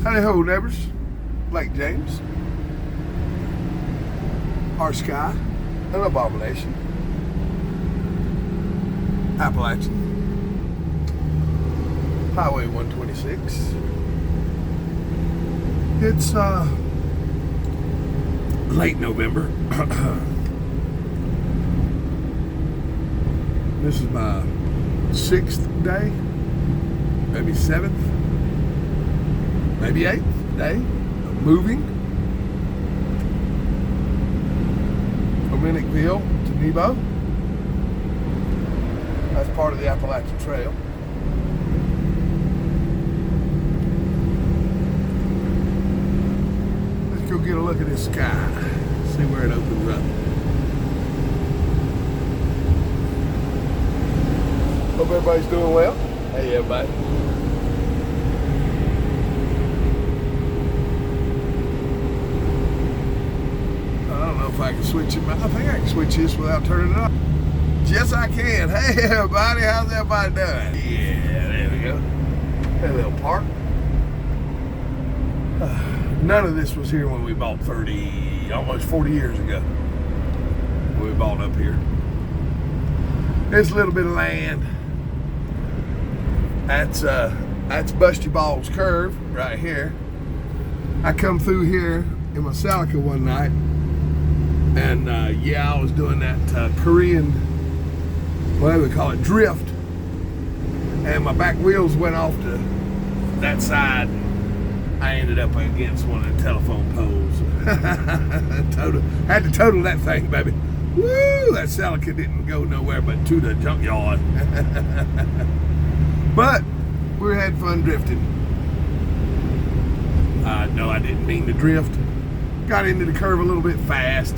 Howdy ho, neighbors. Lake James, our sky, an abomination. Appalachian, Highway 126. It's late November. This is my 6th day, maybe 7th, maybe 8th day of moving from Minnickville to Nebo. That's part of the Appalachian Trail. Let's go get a look at this sky, see where it opens up. Hope everybody's doing well. Hey, everybody. I don't know if I can switch it. I think I can switch this without turning it off. Yes, I can. Hey, everybody. How's everybody doing? Yeah, there we go. Hey, little park. None of this was here when we bought almost 40 years ago. When we bought up here. This little bit of land. That's Busty Ball's Curve right here. I come through here in my Celica one night, and yeah, I was doing that Korean, what do we call it, drift, and my back wheels went off to that side. I ended up against one of the telephone poles. Had to total that thing, baby. Woo! That Celica didn't go nowhere but to the junkyard. But we had fun drifting. No, I didn't mean to drift. Got into the curve a little bit fast.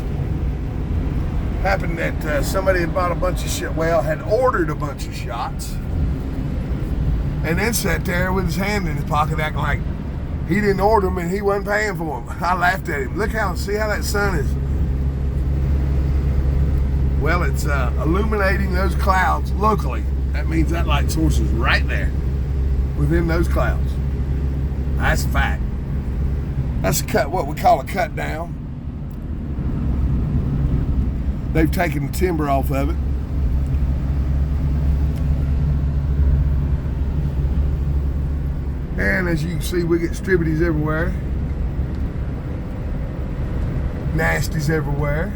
Happened that somebody had bought a bunch of shit. Well, had ordered a bunch of shots, and then sat there with his hand in his pocket, acting like he didn't order them and he wasn't paying for them. I laughed at him. See how that sun is. Well, it's illuminating those clouds locally. That means that light source is right there within those clouds. That's a fact. That's what we call a cut down. They've taken the timber off of it. And as you can see, we get stribities everywhere. Nasties everywhere.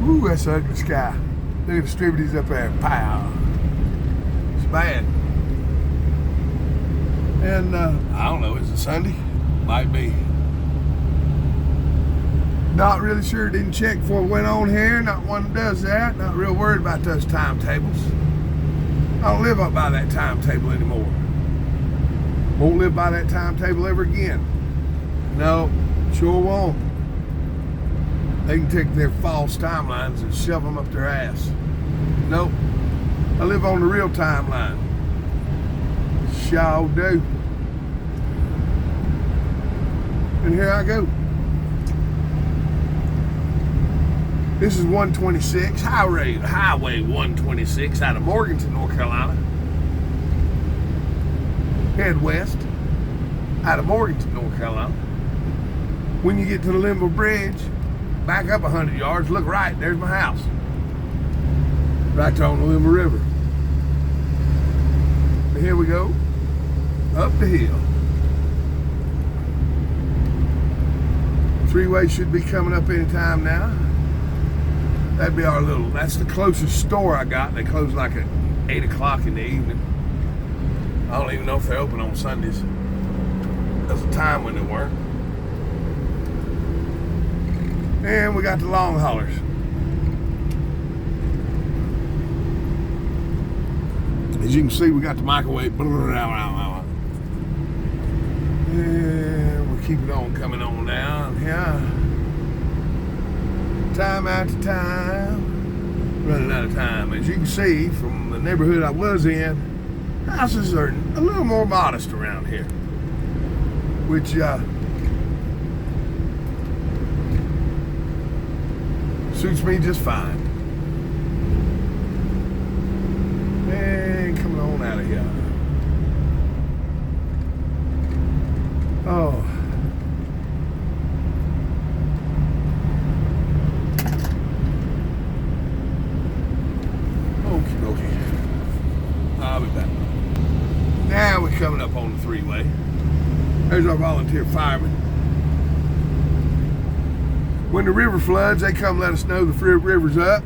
Ooh, that's an ugly sky. Look at the stribities up there. Pow. It's bad. And I don't know, is it Sunday? Might be. Not really sure, didn't check before it went on here. Not one that does that. Not real worried about those timetables. I don't live up by that timetable anymore. Won't live by that timetable ever again. No, sure won't. They can take their false timelines and shove them up their ass. Nope. I live on the real timeline. Sure do. And here I go. This is 126, Highway 126 out of Morganton, North Carolina. Head west out of Morganton, North Carolina. When you get to the Nebo Bridge, back up 100 yards, look right, there's my house. Right there on the Nebo River. And here we go, up the hill. Three-way should be coming up any time now. That'd be that's the closest store I got. They close like at 8 o'clock in the evening. I don't even know if they're open on Sundays. There's a time when they weren't. And we got the long haulers. As you can see, we got the microwave. And we'll keep it on coming on down. Yeah. Time after time. Running out of time. As you can see from the neighborhood I was in, houses are a little more modest around here. Which suits me just fine. And coming on out of here. Oh. Okie dokie. I'll be back. Now we're coming up on the three-way. There's our volunteer firemen. When the river floods, they come let us know the river's up.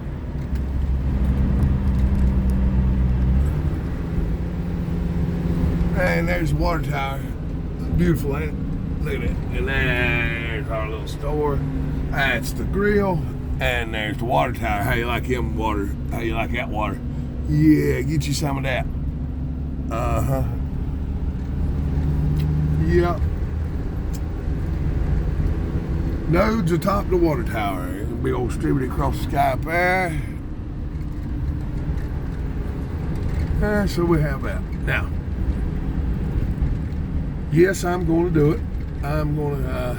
And there's the water tower. Beautiful, ain't it? Look at it. And there's our little store. That's the grill. And there's the water tower. How you like him water? How you like that water? Yeah, get you some of that. Uh-huh. Yep. Nodes atop the water tower. There's a big old distributor across the sky up there. So we have that. Now, yes, I'm going to do it. I'm going to,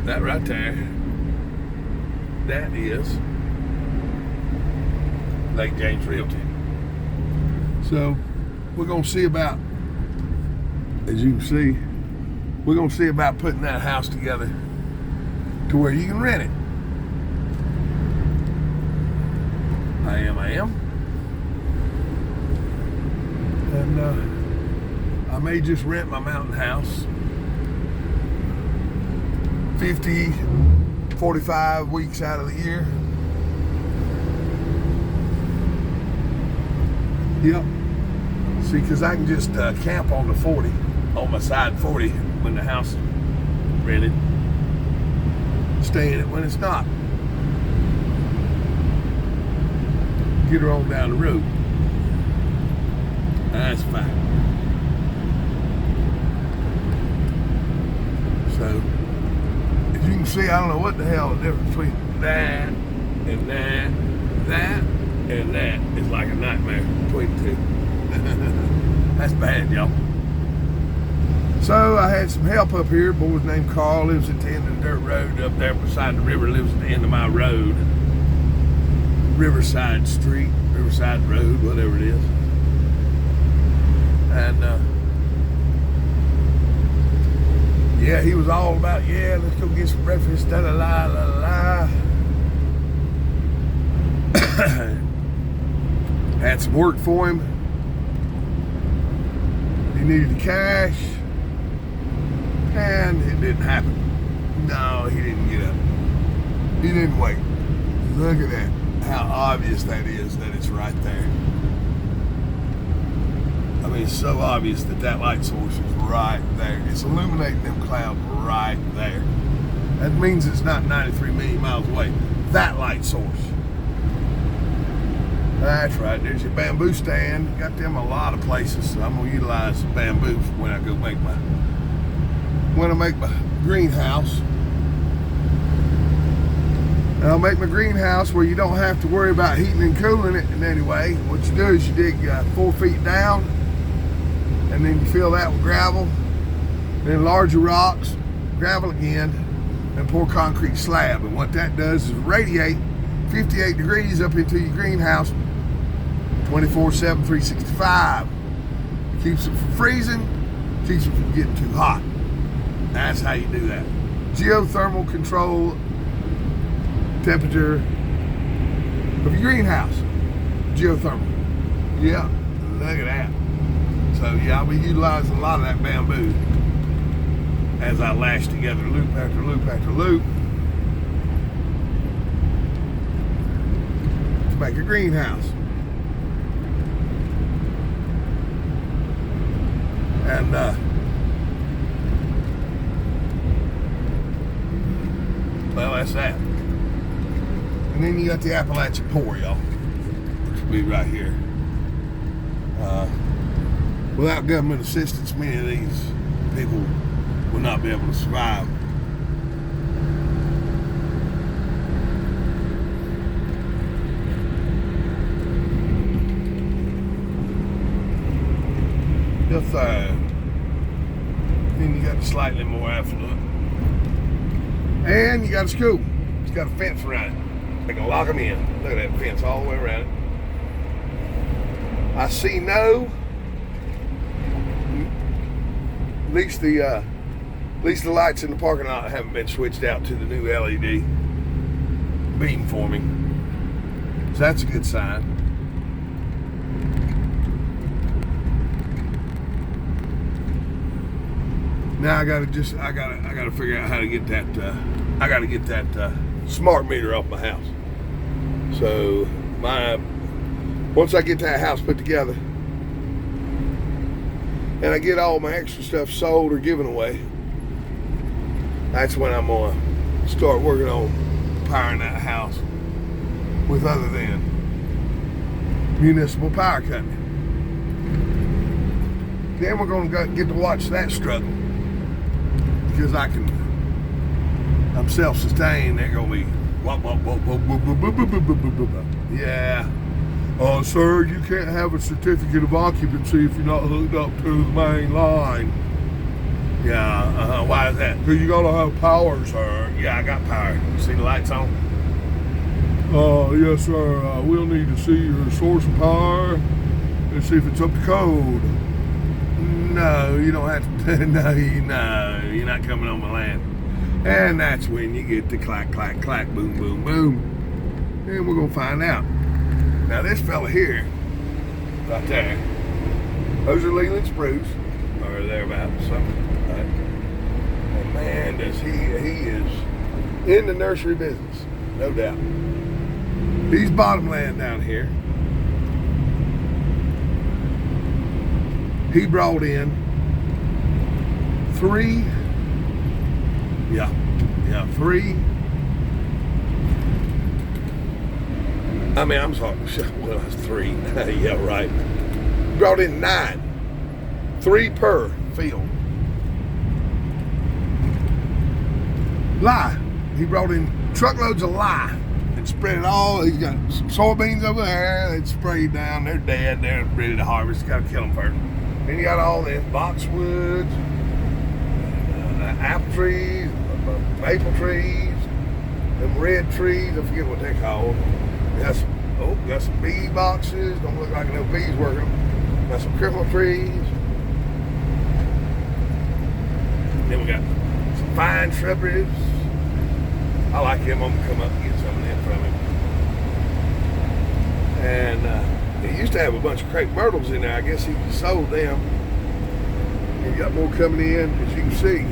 that right there, that is Lake James Realty. So, we're going to see about, as you can see, we're going to see about putting that house together to where you can rent it. I am. And I may just rent my mountain house 50, 45 weeks out of the year. Yep. See, because I can just camp on the 40, on my side 40 when the house is rented. Stay in it when it's not. Get her on down the road. That's fine. So, as you can see, I don't know what the hell the difference between that and that and that is like a nightmare between the two. That's bad, y'all. So I had some help up here. A boy's named Carl, lives at the end of the dirt road up there beside the river, lives at the end of my road. Riverside Street, Riverside Road, whatever it is. And yeah, he was all about, yeah, let's go get some breakfast, da la la la la. Had some work for him. He needed the cash. And it didn't happen. No, he didn't get up. He didn't wait. Look at that. How obvious that is that it's right there. I mean, it's so obvious that that light source is right there. It's illuminating them clouds right there. That means it's not 93 million miles away. That light source. That's right. There's your bamboo stand. Got them a lot of places. So I'm going to utilize bamboo when I go make my greenhouse. And I'll make my greenhouse where you don't have to worry about heating and cooling it in any way. What you do is you dig 4 feet down, and then you fill that with gravel, then larger rocks, gravel again, and pour concrete slab. And what that does is radiate 58 degrees up into your greenhouse 24/7, 365. Keeps it from freezing, keeps it from getting too hot. That's how you do that. Geothermal control temperature of your greenhouse. Geothermal. Yeah, look at that. So yeah, I'll be utilizing a lot of that bamboo as I lash together loop after loop after loop to make a greenhouse. And well, that's that. And then you got the Appalachian Pour, y'all, which will be right here. Without government assistance, many of these people will not be able to survive. Just, then you got the slightly more affluent. And you got a school. It's got a fence around it. They can lock them in. Look at that fence all the way around it. I see no, at least the At least the lights in the parking lot haven't been switched out to the new LED beam forming. So that's a good sign. Now I gotta figure out how to get that. I gotta get that smart meter off my house. So once I get that house put together, and I get all my extra stuff sold or given away, that's when I'm gonna start working on powering that house with other than municipal power company. Then we're gonna get to watch that struggle. Because I'm self-sustained. They're gonna be yeah. Oh, sir, you can't have a certificate of occupancy if you're not hooked up to the main line. Yeah, why is that? Because you gotta have power, sir. Yeah, I got power. See the lights on? Oh, yes, sir. We'll need to see your source of power and see if it's up to code. No, you don't have to. No, you're not coming on my land. And that's when you get the clack, clack, clack, boom, boom, boom. And we're going to find out. Now, this fella here, right there, those are Leland spruce, or thereabouts, something. Right? And man, he is in the nursery business, no doubt. He's bottomland down here. He brought in three. I'm sorry. Well, that's three. Yeah, right. Brought in 9. 3 per field. Lye. He brought in truckloads of lye and spread it all. He's got some soybeans over there. They'd sprayed down. They're dead. They're ready to harvest. Got to kill them first. Then you got all this boxwoods, apple trees, maple trees, them red trees, I forget what they're called. Got some bee boxes, don't look like no bees working them. Got some cripple trees. Then we got some fine shrubberies. I like him. I'm gonna come up and get some of them from him. And he used to have a bunch of crepe myrtles in there. I guess he sold them. He got more coming in, as you can see.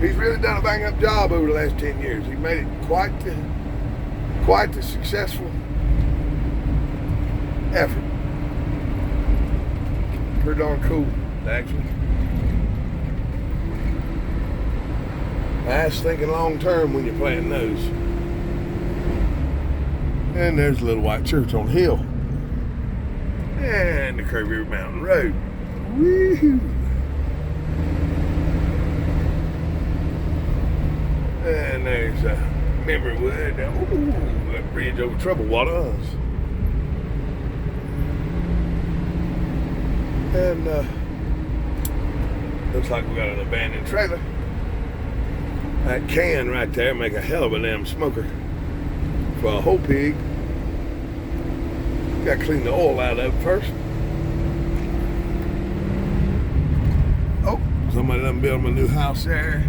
He's really done a bang up job over the last 10 years. He made it quite the successful effort. Pretty darn cool, actually. That's thinking long term when you're planting those. And there's a little white church on the hill. And the Curvy River Mountain Road. Woo-hoo. And there's Memory Wood. Ooh, that bridge over troubled waters. And looks like we got an abandoned trailer. That can right there make a hell of a damn smoker for a whole pig. Got to clean the oil out of it first. Oh, somebody done built a new house there.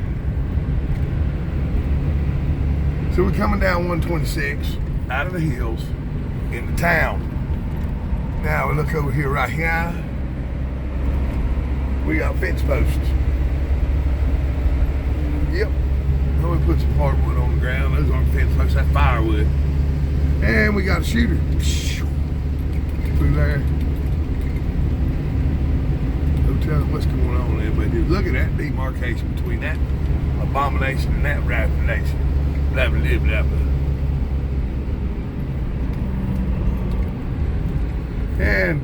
So we're coming down 126 out of the hills into town. Now we look over here right here. We got fence posts. Yep. We put some hardwood on the ground. Those aren't fence posts, that's firewood. And we got a shooter. Through there. No telling what's going on there, but look at that demarcation between that abomination and that raffination. Blah, blah, blah, blah, blah. And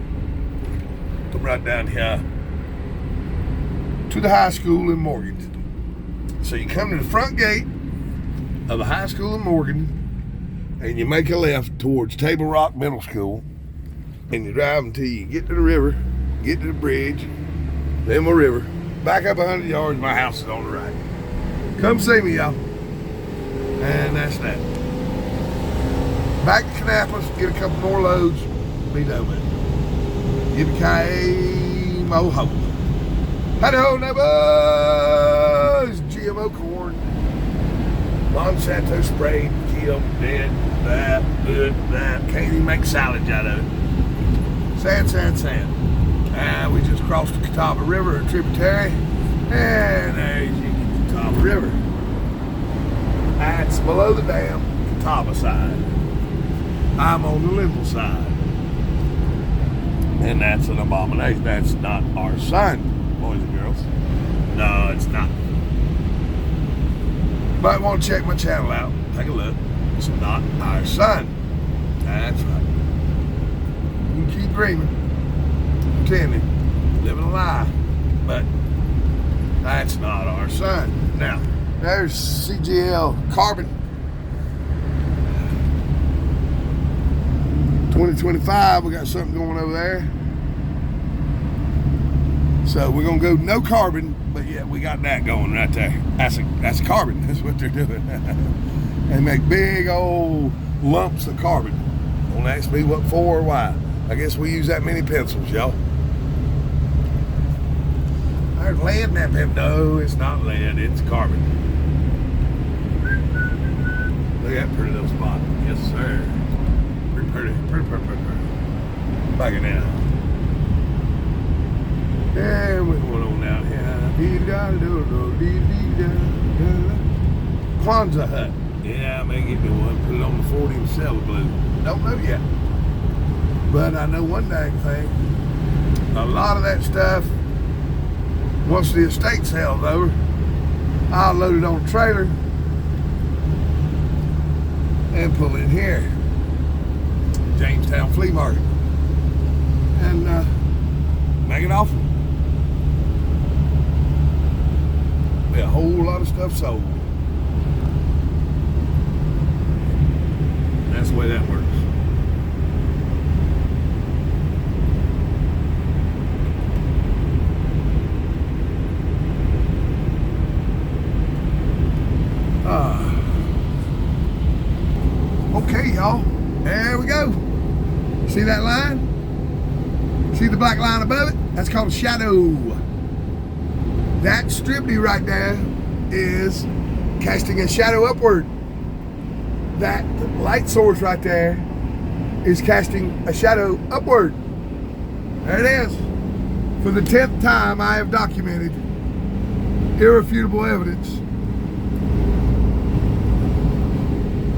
come right down here to the high school in Morganton. So you come to the front gate of the high school in Morganton and you make a left towards Table Rock Middle School and you drive until you get to the river, get to the bridge, then the river, back up 100 yards, my house is on the right. Come see me, y'all. And that's that. Back to Kannapolis, get a couple more loads, be done with it. Yippee-ki-mo-ho. Howdy-ho, neighbors! GMO corn. Monsanto sprayed, killed, dead, that, good, that. Can't even make salads out of it. Sad, sad, sad. We just crossed the Catawba River, a tributary, and there's the Catawba River. That's below the dam, Catawba side. I'm on the Linville side. And that's an abomination. That's not our son, boys and girls. No, it's not. Might want to check my channel out. Take a look. It's not our son. That's right. You can keep dreaming, pretending, living a lie, but that's not our son. Now, there's CGL Carbon 2025. We got something going over there. So we're gonna go no carbon, but yeah, we got that going right there. That's carbon. That's what they're doing. They make big old lumps of carbon. Don't ask me what for or why. I guess we use that many pencils, y'all. There's lead in that pencil. No, it's not lead. It's carbon. Look at that pretty little spot. Yes, sir. Pretty pretty. Back it now. Yeah, we're going on down here. Kwanzaa hut. Yeah, I may get me one. Put it on the 40 and sell the blue. Don't know yet. But I know one dang thing. A lot of that stuff, once the estate sells over, I'll load it on a trailer and pull it in here. Jamestown Flea Market. And make it awful. Be a whole lot of stuff sold. That's the way that works. Okay, y'all. There we go. See that line? See the black line above it? That's called a shadow. That stribity right there is casting a shadow upward. That light source right there is casting a shadow upward. There it is. For the 10th time, I have documented irrefutable evidence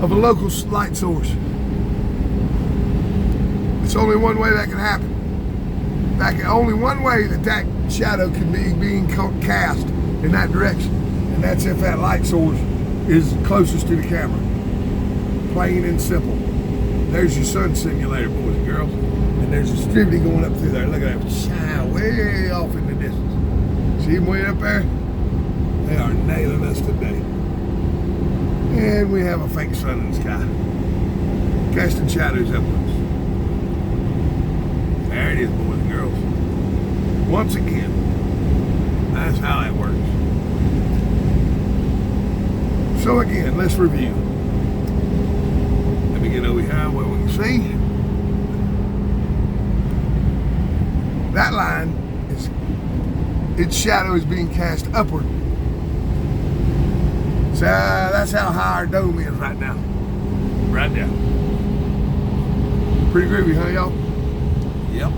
of a local light source. It's only one way that can happen. Only one way that shadow can be being cast in that direction, and that's if that light source is closest to the camera. Plain and simple. There's your sun simulator, boys and girls, and there's a stribity going up through there. Look at that shine way off in the distance. See them way up there? They are nailing us today. And we have a fake sun in the sky, casting shadows upwards. There it is, boys and girls. Once again, that's how that works. So again, let's review. Let me get over here where we can see. That line is, its shadow is being cast upward. So that's how high our dome is right now. Right there. Pretty groovy, huh, y'all? Yep.